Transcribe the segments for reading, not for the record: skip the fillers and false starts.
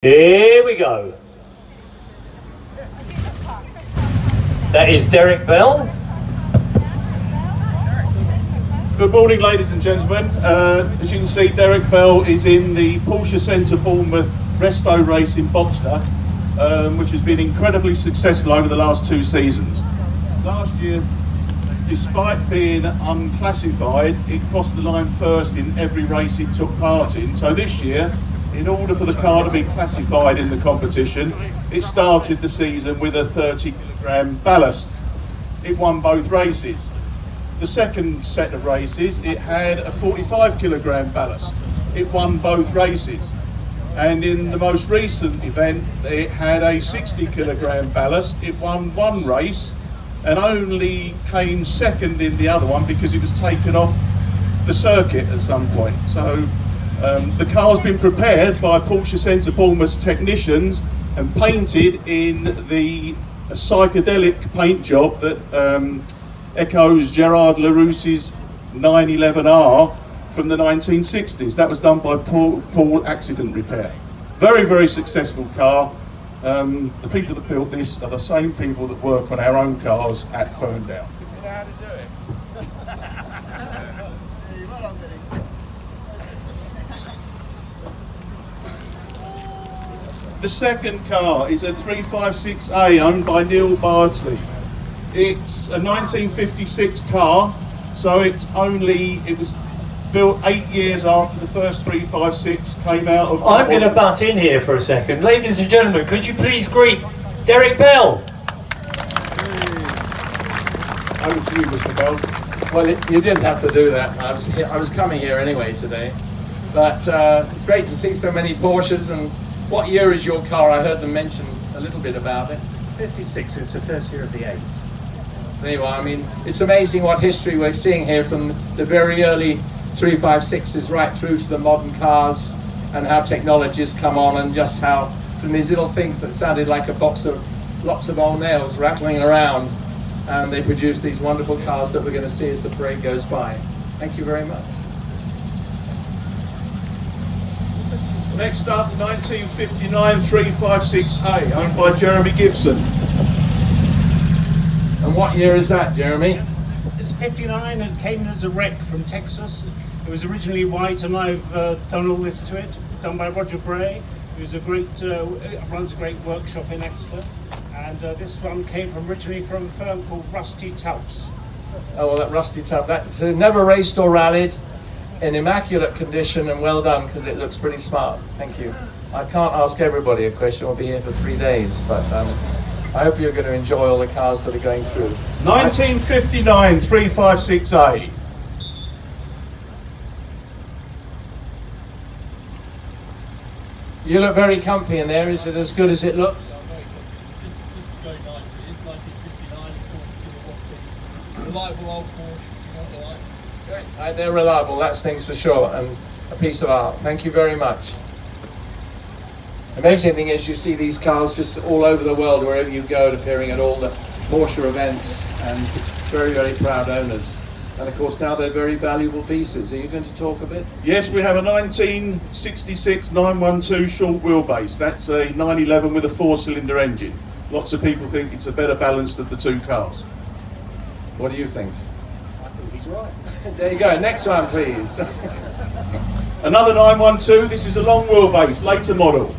Here we go. That is Derek Bell. Good morning, ladies and gentlemen. As you can see, Derek Bell is in the Porsche Centre Bournemouth Resto race in Boxster, which has been incredibly successful over the last 2 seasons. Last year, despite being unclassified, it crossed the line first in every race it took part in. So this year, in order for the car to be classified in the competition, it started the season with a 30-kilogram ballast. It won both races. The second set of races, it had a 45-kilogram ballast. It won both races. And in the most recent event, it had a 60-kilogram ballast. It won one race and only came second in the other one because it was taken off the circuit at some point. So the car's been prepared by Porsche Centre Bournemouth's technicians and painted in the psychedelic paint job that echoes Gerard Larousse's 911R from the 1960s. That was done by Paul Accident Repair. Very, very successful car. The people that built this are the same people that work on our own cars at Ferndale. You know how to do it. The second car is a 356A owned by Neil Bardsley. It's a 1956 car, so it was built 8 years after the first 356 came out of... I'm going to butt in here for a second. Ladies and gentlemen, could you please greet Derek Bell? Over to you, Mr. Bell. Well, you didn't have to do that. I was coming here anyway today. But it's great to see so many Porsches. And what year is your car? I heard them mention a little bit about it. 56, it's the first year of the A's. There you are. I mean, it's amazing what history we're seeing here from the very early 356s right through to the modern cars, and how technology has come on, and just how from these little things that sounded like a box of lots of old nails rattling around, and they produced these wonderful cars that we're going to see as the parade goes by. Thank you very much. Next up, 1959 356A, owned by Jeremy Gibson. And what year is that, Jeremy? It's 59 and came as a wreck from Texas. It was originally white, and I've done all this to it, done by Roger Bray, who's a great, runs a great workshop in Exeter. And this one came originally from a firm called Rusty Tubbs. Oh, well, that Rusty Tub, that never raced or rallied, in immaculate condition, and well done, because it looks pretty smart. Thank you. I can't ask everybody a question, we'll be here for 3 days, but I hope you're going to enjoy all the cars that are going through. 1959 356A. You look very comfy in there. Is it as good as it looks? It's just very nice. It is 1959. It's all still a one piece. Reliable old Porsche. You know what they like. Great. They're reliable. That's things for sure, and a piece of art. Thank you very much. Amazing thing is, you see these cars just all over the world, wherever you go, appearing at all the Porsche events, and very, very proud owners. And of course, now they're very valuable pieces. Are you going to talk a bit? Yes, we have a 1966 912 short wheelbase. That's a 911 with a 4-cylinder engine. Lots of people think it's a better balanced of the two cars. What do you think? I think he's right. There you go. Next one, please. Another 912. This is a long wheelbase, later model.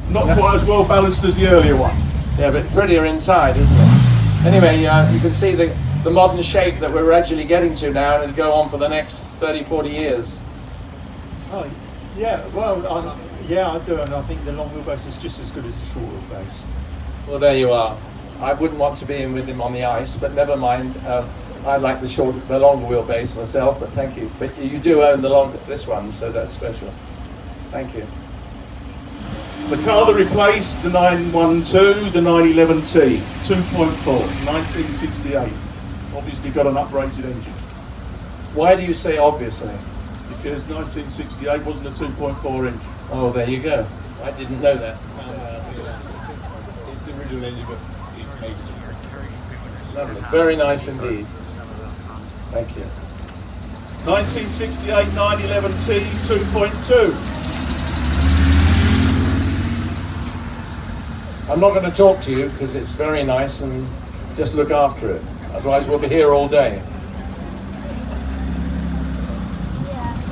Not quite as well balanced as the earlier one. Yeah, but prettier inside, isn't it? Anyway, you can see the modern shape that we're gradually getting to now, and it'll go on for the next 30, 40 years. Oh, yeah, well, yeah, I do, and I think the long wheelbase is just as good as the short wheelbase. Well, there you are. I wouldn't want to be in with him on the ice, but never mind. I like the longer wheelbase myself, but thank you. But you do own this one, so that's special. Thank you. The car that replaced the 912, the 911T, 2.4, 1968. Obviously got an uprated engine. Why do you say obviously? Because 1968 wasn't a 2.4 engine. Oh, there you go. I didn't know that. It's the original engine, but it made it. Lovely. Very nice indeed. Thank you. 1968 911T 2.2. I'm not going to talk to you because it's very nice, and just look after it. Otherwise we'll be here all day.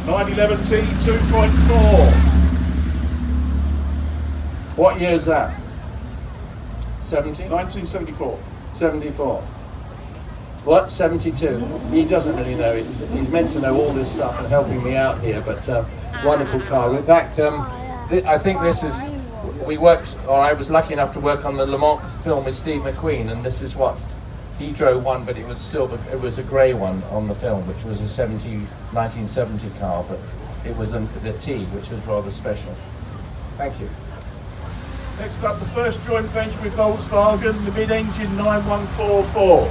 911T 2.4. What year is that? 70? 1974. 74. What? 72? He doesn't really know. He's meant to know all this stuff and helping me out here, but wonderful car. In fact, I think this is, we worked, or I was lucky enough to work on the Le Mans film with Steve McQueen, and this is what he drove one, but it was silver, it was a grey one on the film, which was a 1970 car, but it was the T, which was rather special. Thank you. Next up, the first joint venture with Volkswagen, the mid-engine 9144.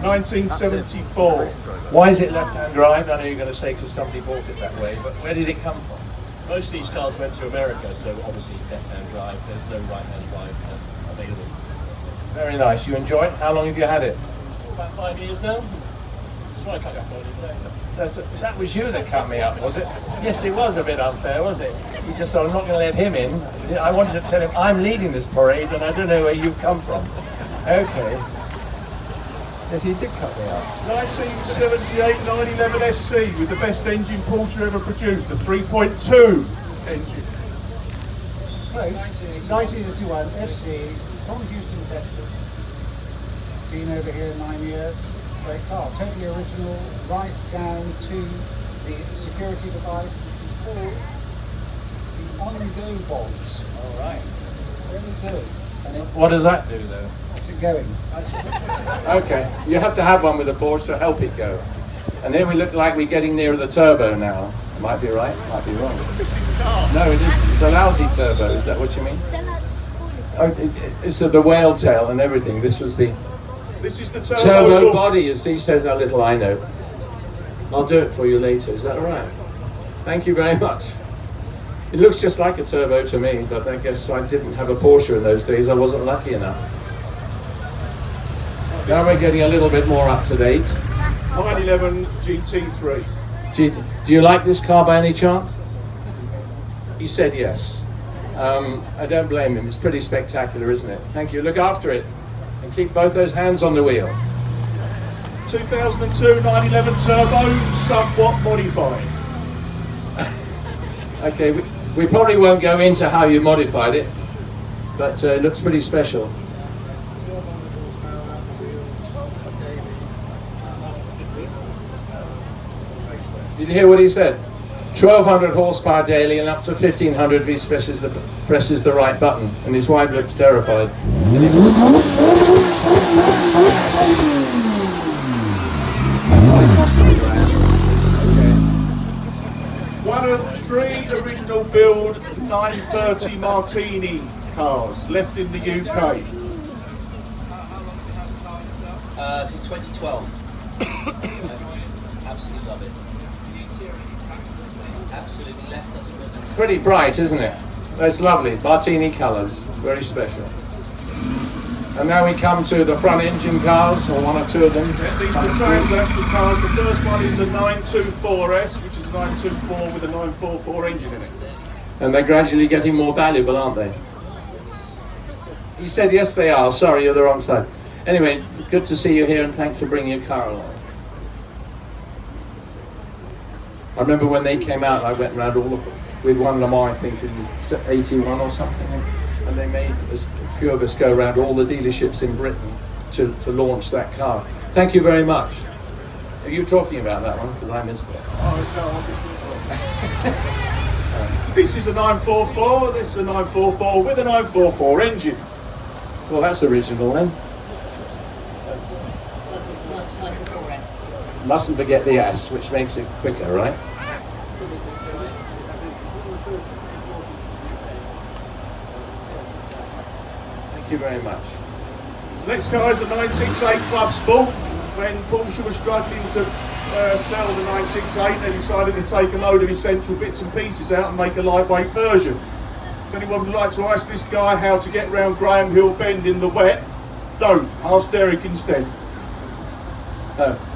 1974. Why is it left-hand drive? I know you're going to say because somebody bought it that way, but where did it come from? Most of these cars went to America, so obviously left-hand drive. There's no right-hand drive available. Very nice. You enjoy it? How long have you had it? About 5 years now. Just try to cut up on it. That was you that cut me up, was it? Yes, it was a bit unfair, wasn't it? You just said, I'm not going to let him in. I wanted to tell him, I'm leading this parade and I don't know where you've come from. Okay. Yes, he did cut me up. 1978 911 SC with the best engine Porsche ever produced, the 3.2 engine. Close. 1981 SC from Houston, Texas. Been over here 9 years. Great car. Totally original, right down to the security device, which is called the on-go box. All right. Really good. And What does that do, though? it's going. Okay, you have to have one with a Porsche to help it go. And here we look like we're getting near the turbo now. Might be right, might be wrong. No, it isn't. It's a lousy turbo, is that what you mean? Oh, it's the whale tail and everything. This was the This is the turbo look. body, as he says how little I know. I'll do it for you later, is that all right? Thank you very much. It looks just like a turbo to me, but I guess I didn't have a Porsche in those days. I wasn't lucky enough. Now we're getting a little bit more up to date. 911 GT3. Do you like this car by any chance? He said yes. I don't blame him. It's pretty spectacular, isn't it? Thank you. Look after it and keep both those hands on the wheel. 2002 911 Turbo, somewhat modified. Okay, we probably won't go into how you modified it, but it looks pretty special. 1200 horsepower on the wheels, daily, up to 1500 horsepower. Did you hear what he said? 1200 horsepower daily and up to 1500 if he presses the right button. And his wife looks terrified. One of 3 original build 930 Martini cars left in the UK. Since 2012. Absolutely love it. Absolutely left as it was. Pretty bright, isn't it? That's lovely. Martini colours. Very special. And now we come to the front engine cars, or one or two of them. Yeah, these are the transaxle cars. The first one is a 924S, which is a 924 with a 944 engine in it. And they're gradually getting more valuable, aren't they? He said yes they are. Sorry, you're the wrong side. Anyway, good to see you here and thanks for bringing your car along. I remember when they came out, I went around all of them. We'd won Le Mans, I think, in 81 or something. And they made a few of us go around all the dealerships in Britain to launch that car. Thank you very much. Are you talking about that one? Because I missed it. This is a 944, this is a 944 with a 944 engine. Well, that's original then. Mustn't forget the S, which makes it quicker, right? Thank you very much. Next car is a 968 Club Sport. When Porsche was struggling to sell the 968, they decided to take a load of essential bits and pieces out and make a lightweight version. If anyone would like to ask this guy how to get around Graham Hill Bend in the wet, don't. Ask Derek instead.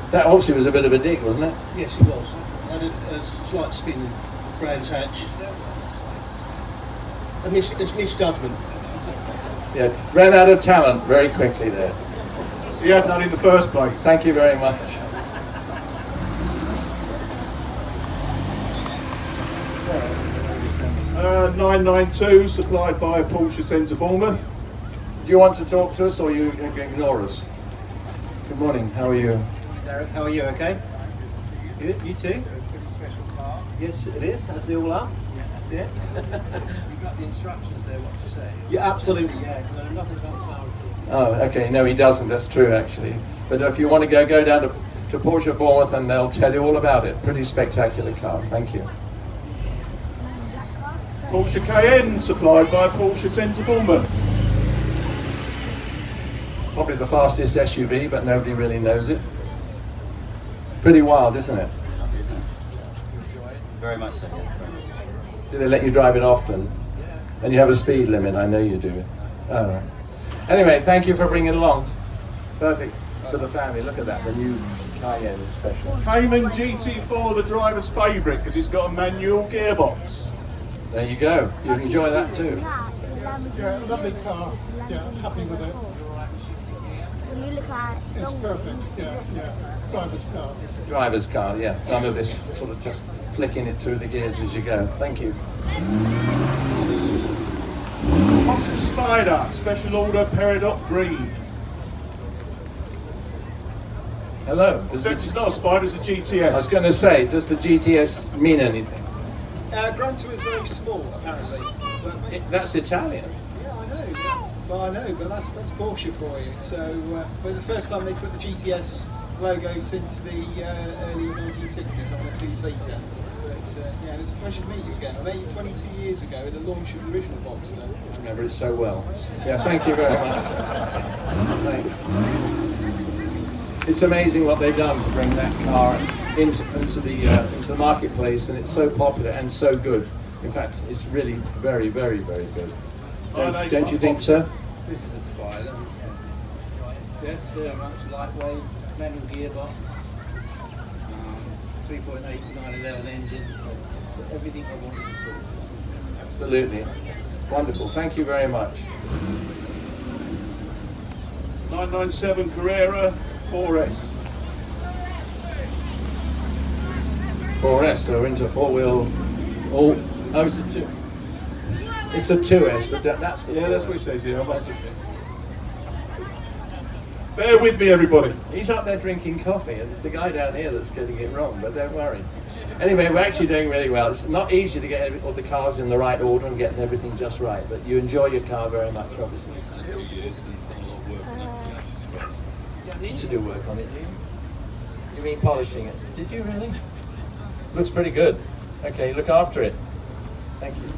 That obviously was a bit of a dig, wasn't it? Yes, it was. Had a slight spin in Brands Hatch. A misjudgment. Yeah, ran out of talent very quickly there. He had none in the first place. Thank you very much. 992, supplied by Porsche Centre Bournemouth. Do you want to talk to us or you ignore us? Good morning, how are you? Derek, how are you? Okay? Good, you too? Pretty special car. Yes, it is, as they all are. Yeah. That's it. You've got the instructions there, what to say. Yeah, absolutely, yeah. No, nothing about the car at all. Oh, okay, no he doesn't, that's true actually. But if you want to go down to Porsche Bournemouth and they'll tell you all about it. Pretty spectacular car, thank you. Porsche Cayenne, supplied by Porsche Centre Bournemouth. Probably the fastest SUV, but nobody really knows it. Pretty wild, isn't it? Very much so. Do they let you drive it often? And you have a speed limit, I know you do. All right. Anyway, thank you for bringing it along. Perfect for the family. Look at that, the new Cayenne special. Cayman GT4, the driver's favourite, because it's got a manual gearbox. There you go. You enjoy that too. Yeah, lovely car. Yeah, happy with it. It's perfect. Yeah. Driver's car. Driver's car, yeah. None of this sort of just flicking it through the gears as you go. Thank you. Porsche Spider, special order peridot green. Hello. Except it's not a Spider, it's a GTS. I was going to say, does the GTS mean anything? Gran Turismo is very small, apparently. But That's Italian. yeah, I know. Well, I know, but that's Porsche for you. So, but the first time they put the GTS logo since the early 1960s on a two-seater. But yeah, and it's a pleasure to meet you again. I met you 22 years ago at the launch of the original Boxster. I remember it so well. Yeah, thank you very much. Thanks. It's amazing what they've done to bring that car into the marketplace, and it's so popular and so good. In fact, it's really very, very, very good. Don't you think so? This is a Spider. Yes, very much lightweight, manual gearbox, 3.8 911 engine, so everything I want in the sports. Absolutely. Wonderful. Thank you very much. 997 Carrera 4S. 4S, so we're into four-wheel. Oh, it's a 2. It's a 2S, but that's the Yeah, that's what it says here. I must admit. Bear with me, everybody. He's up there drinking coffee, and it's the guy down here that's getting it wrong, but don't worry. Anyway, we're actually doing really well. It's not easy to get all the cars in the right order and get everything just right, but you enjoy your car very much, obviously. 2 years and done a lot of work on it to actually spec. You don't need to do work on it, do you? You mean polishing it? Did you really? Looks pretty good. Okay, look after it. Thank you.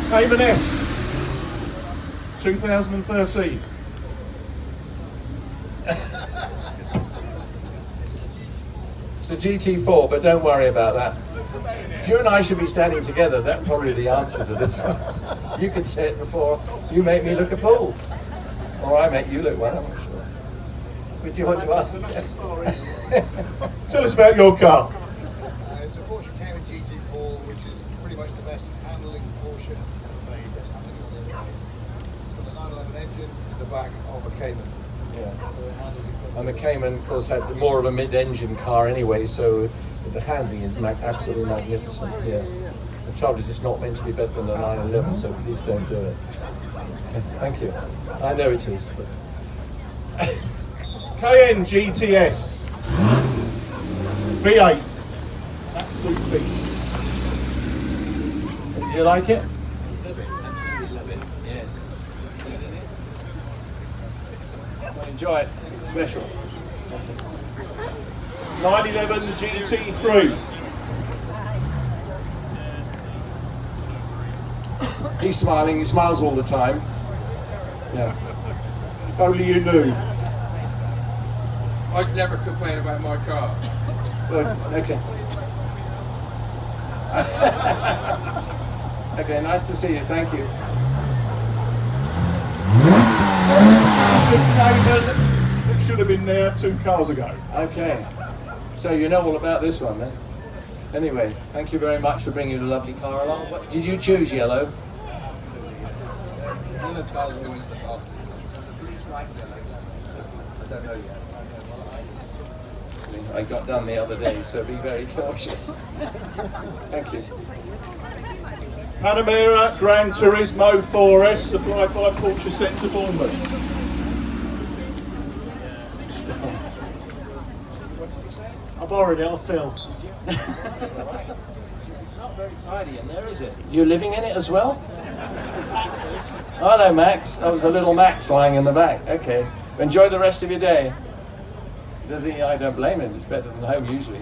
Cayman S 2013. It's a GT4, but don't worry about that. You and I should be standing together. That's probably the answer to this one. You could say it before. You make me look a fool. Or I make you look one, I'm not sure. Would you want to ask? Tell us about your car. It's a Porsche Cayman GT4, which is pretty much the best handling Porsche ever made. Best handling on the ever made. It's got a 911 engine in the back of a Cayman. Yeah. So it handles it. And the Cayman, of course, has more of a mid-engine car anyway, so the handling is absolutely magnificent. Yeah. The trouble is, it's not meant to be better than the 911, so please don't do it. Okay, thank you. I know it is, but. Cayenne GTS V8. Absolute beast. You like it? Love it, absolutely love it. Yes. Well, enjoy it. It's special. 911 GT3. He's smiling. He smiles all the time. Yeah. If only you knew. I'd never complain about my car. Well, okay. Okay, nice to see you. Thank you. This is the Cayman that should have been there 2 cars ago. Okay. So you know all about this one then? Anyway, thank you very much for bringing the lovely car along. What, did you choose yellow? Yellow cars are always the fastest. I don't know yet. I got done the other day, so be very cautious. Thank you. Panamera Gran Turismo 4S supplied by Porsche Centre Bournemouth. I borrowed it off Phil. Not very tidy in there, is it? You're living in it as well? Oh, no, Max. Oh, there's a little Max lying in the back. Okay. Enjoy the rest of your day. Does he? I don't blame him. It's better than home usually.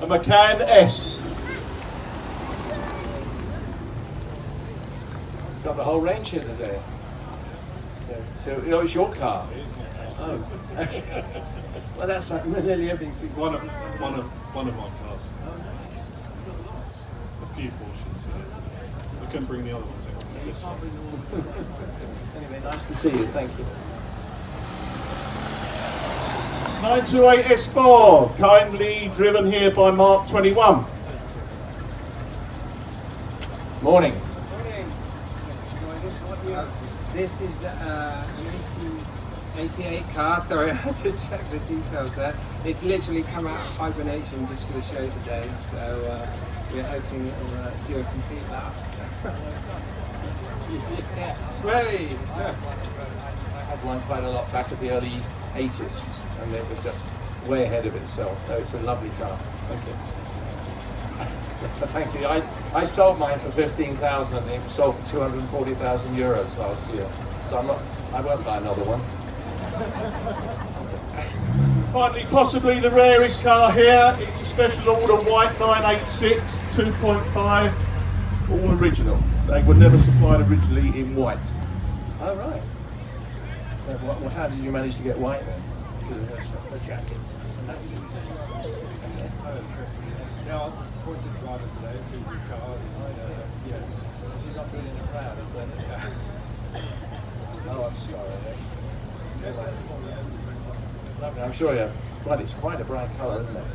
A Macan S. Got the whole range here today. Yeah. So, oh, it's your car. Oh, okay. Well, that's like nearly everything. It's one of my cars. A few Porsches. I couldn't bring the other ones. I wanted this one. Anyway, nice to see you. Thank you. 928 S4, kindly driven here by Mark 21. Morning. This is an 88 car, sorry I had to check the details there. It's literally come out of hibernation just for the show today, so we're hoping it will do a complete lap. Yeah. Great! Yeah. I had one quite a lot back at the early 80s, and it was just way ahead of itself. So it's a lovely car. Thank you. Thank you. I sold mine for 15,000. It was sold for 240,000 euros last year. So I won't buy another one. Finally, possibly the rarest car here. It's a special order white 986 2.5, all original. They were never supplied originally in white. Oh, right. Well, how did you manage to get white then? Because of the jacket. Yeah, I'm disappointed driver today. It sees his car. Yeah. She's not really in the crowd, is that? Oh, I'm sorry. Lovely, I'm sure you have. Well, it's quite a bright colour, isn't it?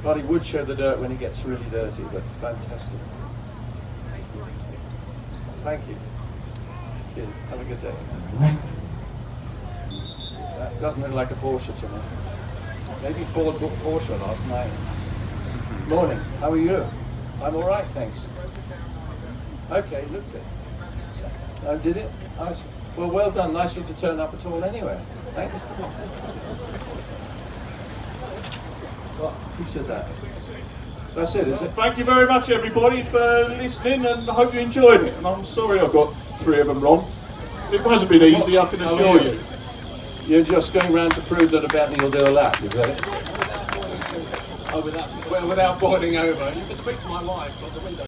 God, he would show the dirt when it gets really dirty, but fantastic. Thank you. Cheers. Have a good day. That doesn't look like a Porsche to me. Maybe Ford booked Porsche last night. Morning. How are you? I'm all right, thanks. Okay, looks it. Oh, did it? Oh, well, well done. Nice of you to turn up at all anyway. Thanks. What? Who said that? That's it, is it? Thank you very much, everybody, for listening, and I hope you enjoyed it. And I'm sorry I got 3 of them wrong. It hasn't been easy, I can assure you. You're just going round to prove that about you'll do a lap, is that it? Oh, without boiling over. You can speak to my wife, but the window.